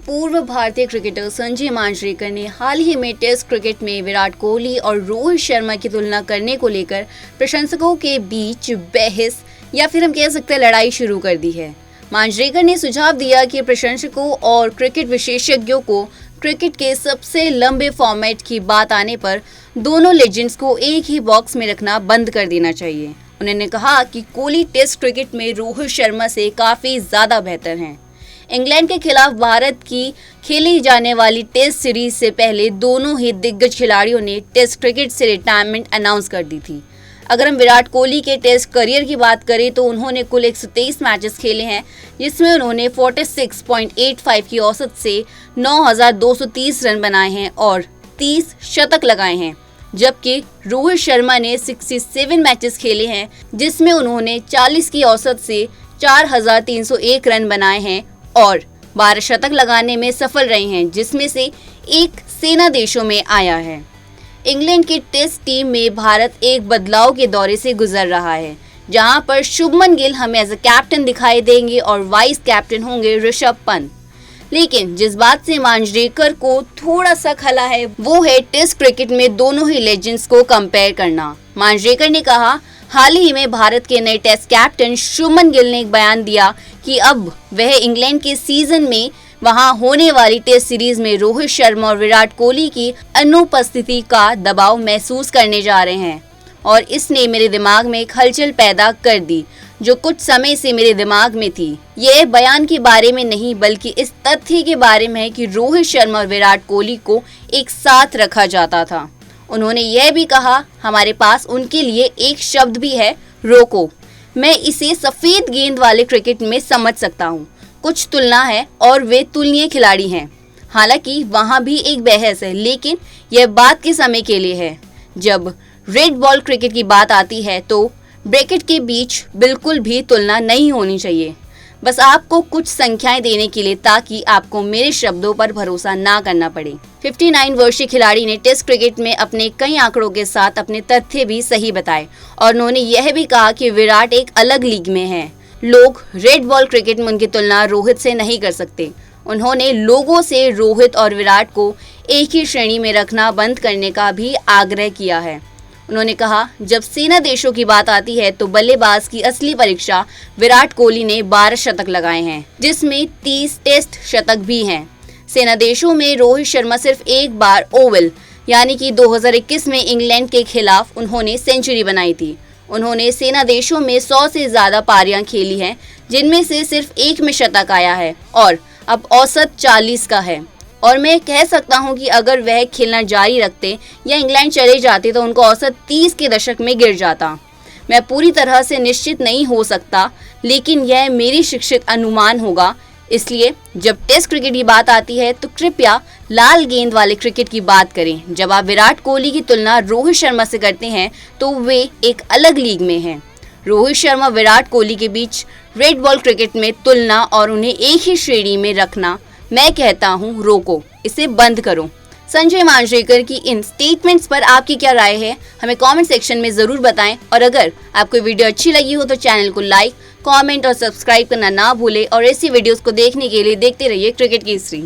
पूर्व भारतीय क्रिकेटर संजय मांजरेकर ने हाल ही में टेस्ट क्रिकेट में विराट कोहली और रोहित शर्मा की तुलना करने को लेकर प्रशंसकों के बीच बहस या फिर हम कह सकते हैं लड़ाई शुरू कर दी है। मांजरेकर ने सुझाव दिया कि प्रशंसकों और क्रिकेट विशेषज्ञों को क्रिकेट के सबसे लंबे फॉर्मेट की बात आने पर दोनों लेजेंड्स को एक ही बॉक्स में रखना बंद कर देना चाहिए। उन्होंने कहा कि कोहली टेस्ट क्रिकेट में रोहित शर्मा से काफ़ी ज़्यादा बेहतर हैं। इंग्लैंड के खिलाफ भारत की खेली जाने वाली टेस्ट सीरीज से पहले दोनों ही दिग्गज खिलाड़ियों ने टेस्ट क्रिकेट से रिटायरमेंट अनाउंस कर दी थी। अगर हम विराट कोहली के टेस्ट करियर की बात करें तो उन्होंने कुल 123 मैचेस खेले हैं, जिसमें उन्होंने 46.85 की औसत से 9,230 रन बनाए हैं और 30 शतक लगाए हैं, जबकि रोहित शर्मा ने 67 मैचेस खेले हैं, जिसमें उन्होंने 40 की औसत से 4,301 रन बनाए हैं और 12 शतक लगाने में सफल रहे हैं, जिसमें से एक सेना देशों में आया है। इंग्लैंड की टेस्ट टीम में भारत एक बदलाव के दौरे से गुजर रहा है, जहां पर शुभमन गिल हमें एज अ कैप्टन दिखाई देंगे और वाइस कैप्टन होंगे ऋषभ पंत। लेकिन जिस बात से मांजरेकर को थोड़ा सा खला है वो है टेस्ट क्रिकेट में दोनों ही लेजेंड्स को कंपेयर करना। मांजरेकर ने कहा, हाल ही में भारत के नए टेस्ट कैप्टन शुभमन गिल ने एक बयान दिया कि अब वह इंग्लैंड के सीजन में वहां होने वाली टेस्ट सीरीज में रोहित शर्मा और विराट कोहली की अनुपस्थिति का दबाव महसूस करने जा रहे हैं और इसने मेरे दिमाग में एक हलचल पैदा कर दी जो कुछ समय से मेरे दिमाग में थी। यह बयान के बारे में नहीं बल्कि इस तथ्य के बारे में है कि रोहित शर्मा और विराट कोहली को एक साथ रखा जाता था। उन्होंने यह भी कहा, हमारे पास उनके लिए एक शब्द भी है, रोको। मैं इसे सफेद गेंद वाले क्रिकेट में समझ सकता हूँ। कुछ तुलना है और वे तुलनीय खिलाड़ी हैं। हालांकि वहाँ भी एक बहस है, लेकिन यह बात के समय के लिए है। जब रेड बॉल क्रिकेट की बात आती है तो ब्रैकेट के बीच बिल्कुल भी तुलना नहीं होनी चाहिए। बस आपको कुछ संख्याएं देने के लिए ताकि आपको मेरे शब्दों पर भरोसा ना करना पड़े। 59 वर्षीय खिलाड़ी ने टेस्ट क्रिकेट में अपने कई आंकड़ों के साथ अपने तथ्य भी सही बताए और उन्होंने यह भी कहा कि विराट एक अलग लीग में है। लोग रेड बॉल क्रिकेट में उनकी तुलना रोहित से नहीं कर सकते। उन्होंने लोगों से रोहित और विराट को एक ही श्रेणी में रखना बंद करने का भी आग्रह किया है। उन्होंने कहा, जब सेना देशों की बात आती है तो बल्लेबाज की असली परीक्षा विराट कोहली ने 12 शतक लगाए हैं, जिसमें 30 टेस्ट शतक भी हैं। सेना देशों में रोहित शर्मा सिर्फ एक बार ओवल यानी कि 2021 में इंग्लैंड के खिलाफ उन्होंने सेंचुरी बनाई थी। उन्होंने सेना देशों में 100 से ज़्यादा पारियां खेली हैं, जिनमें से सिर्फ एक में शतक आया है और अब औसत 40 का है। और मैं कह सकता हूं कि अगर वह खेलना जारी रखते या इंग्लैंड चले जाते तो उनका औसत 30 के दशक में गिर जाता। मैं पूरी तरह से निश्चित नहीं हो सकता, लेकिन यह मेरी शिक्षित अनुमान होगा। इसलिए जब टेस्ट क्रिकेट की बात आती है तो कृपया लाल गेंद वाले क्रिकेट की बात करें। जब आप विराट कोहली की तुलना रोहित शर्मा से करते हैं तो वे एक अलग लीग में हैं। रोहित शर्मा विराट कोहली के बीच रेड बॉल क्रिकेट में तुलना और उन्हें एक ही श्रेणी में रखना, मैं कहता हूं, रोको, इसे बंद करो। संजय मांजरेकर की इन स्टेटमेंट्स पर आपकी क्या राय है, हमें कमेंट सेक्शन में ज़रूर बताएं और अगर आपको वीडियो अच्छी लगी हो तो चैनल को लाइक, कमेंट और सब्सक्राइब करना ना भूलें और ऐसी वीडियोस को देखने के लिए देखते रहिए क्रिकेट केसरी।